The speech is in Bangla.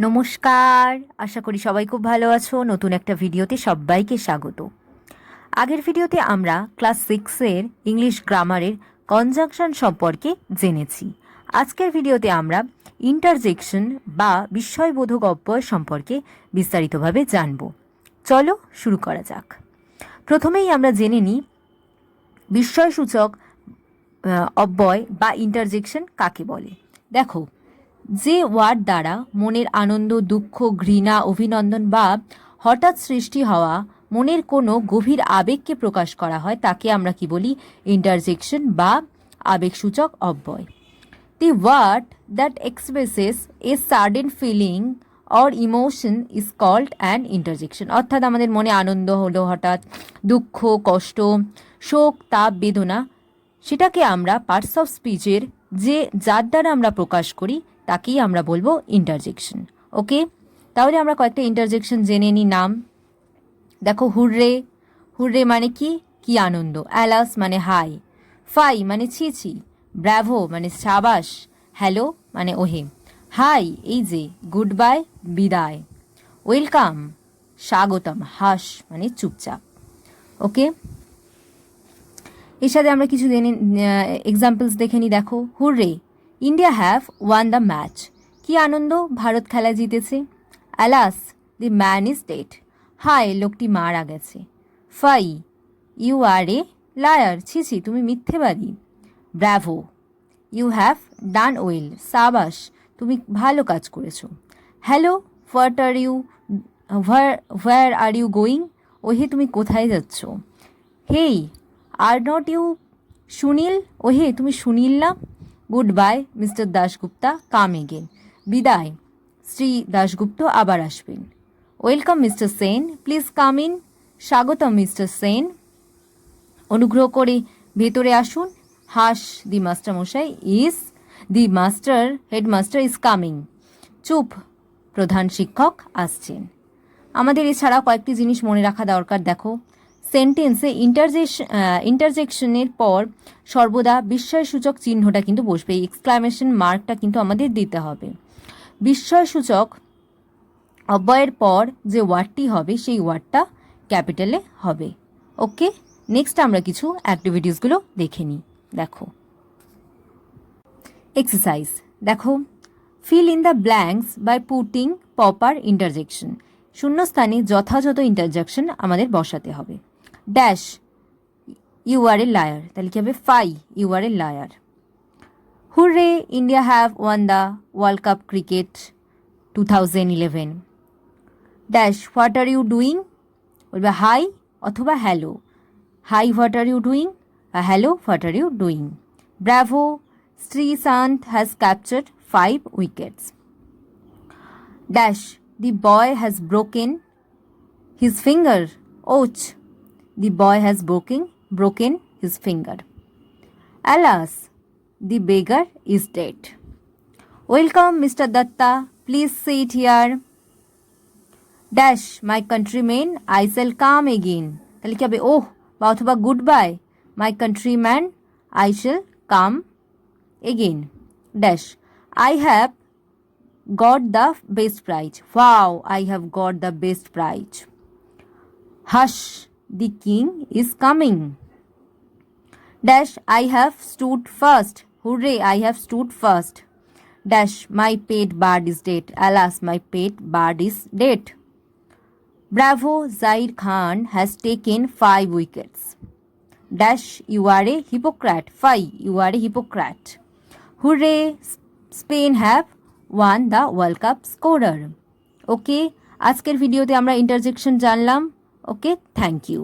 নমস্কার, আশা করি সবাই খুব ভালো আছো। নতুন একটা ভিডিওতে সবাইকে স্বাগত। আগের ভিডিওতে আমরা ক্লাস 6-এর ইংলিশ গ্রামারের কনজাংশন সম্পর্কে জেনেছি। আজকের ভিডিওতে আমরা ইন্টারজেকশন বা বিস্ময়বোধক অব্যয় সম্পর্কে বিস্তারিতভাবে জানব। চলো শুরু করা যাক। প্রথমেই আমরা জেনে নিই বিস্ময়সূচক অব্যয় বা ইন্টারজেকশন কাকে বলে। দেখো, যে ওয়ার্ড দ্বারা মনের আনন্দ, দুঃখ, ঘৃণা, অভিনন্দন বা হঠাৎ সৃষ্টি হওয়া মনের কোনো গভীর আবেগকে প্রকাশ করা হয় তাকে আমরা কি বলি? ইন্টারজেকশন বা আবেগসূচক অব্যয়। The word that expresses a sudden feeling or emotion is called an interjection. অর্থাৎ আমাদের মনে আনন্দ হলো, হঠাৎ দুঃখ, কষ্ট, শোক, তাপ, বেদনা, সেটাকে আমরা পার্টস অফ স্পিচের যার দ্বারা আমরা প্রকাশ করি তাকেই আমরা বলবো ইন্টারজেকশন। ওকে, তাহলে আমরা কয়েকটা ইন্টারজেকশন জেনে নিই নাম। দেখো, হুররে, হুররে মানে কি আনন্দ। অ্যালাস মানে হাই। ফাই মানে ছি, ব্র্যাভো মানে সাবাস। হ্যালো মানে ওহে। হাই এই যে, গুড বাই বিদায়। ওয়েলকাম স্বাগতম। হাস মানে চুপচাপ। ওকে, এর সাথে আমরা কিছু এক্সাম্পলস দেখে নিই। দেখো, hurrah, India have won the match. কি আনন্দ, ভারত খেলা জিতেছে। Alas, the man is dead. হায়, লোকটি মারা গেছে। Fie, you are a liar. ছি, তুমি মিথ্যেবাদী। Bravo, you have done well. সাবাস, তুমি ভালো কাজ করেছো। Hello, where are you going. ওহে, তুমি কোথায় যাচ্ছ। Hey, are not you Sunil. ওহে, তুমি সুনীল না। Good bye mister Dasgupta, come again. বিদায়, শ্রী দাশগুপ্ত আবার আসবেন। Welcome mister Sen, please come in. স্বাগতম মিস্টার সেন, অনুগ্রহ করে ভেতরে আসুন। Hush, headmaster is coming. চুপ, প্রধান শিক্ষক আসছেন। আমাদের এছাড়া কয়েকটি জিনিস মনে রাখা দরকার। দেখো, সেন্টেন্সে ইন্টারজেকশনের পর সর্বদা বিস্ময়সূচক চিহ্নটা কিন্তু বসবে। এই এক্সক্লামেশন মার্কটা কিন্তু আমাদের দিতে হবে। বিস্ময়সূচক অব্যয়ের পর যে ওয়ার্ডটি হবে সেই ওয়ার্ডটা ক্যাপিটালে হবে। ওকে, নেক্সট আমরা কিছু অ্যাক্টিভিটিসগুলো দেখে নিই। দেখো, এক্সারসাইজ। দেখো, fill in the blanks by putting proper interjection. শূন্যস্থানে যথাযথ ইন্টারজেকশন আমাদের বসাতে হবে। Dash, you are a liar, তাহলে কি হবে? Fie, you are a liar. Hurrah, India have won the world cup cricket 2011। Dash, what are you doing, বলবে হাই অথবা hello. Hi, what are you doing, hello, what are you doing. Bravo, Sreesanth has captured 5 wickets. Dash, the boy has broken his finger. Ouch, the boy has broken his finger. Alas, the beggar is dead. Welcome, Mr. Datta, please sit here. Dash, my countrymen, I shall come again. তাহলে কি হবে? ওহ বা অথবা good bye. My countryman, I shall come again. Dash, I have got the best prize. Wow, I have got the best prize. Hush, the king is coming. Dash, I have stood first. Hooray, I have stood first. Dash, my pet bird is dead. Alas, my pet bird is dead. Bravo, Zair Khan has taken 5 wickets. Dash, you are a hypocrite. Fie, you are a hypocrite. Hooray, Spain have won the World Cup scorer. ওকে, আজকের ভিডিওতে আমরা ইন্টারজেকশন জানলাম। ওকে, থ্যাংক ইউ।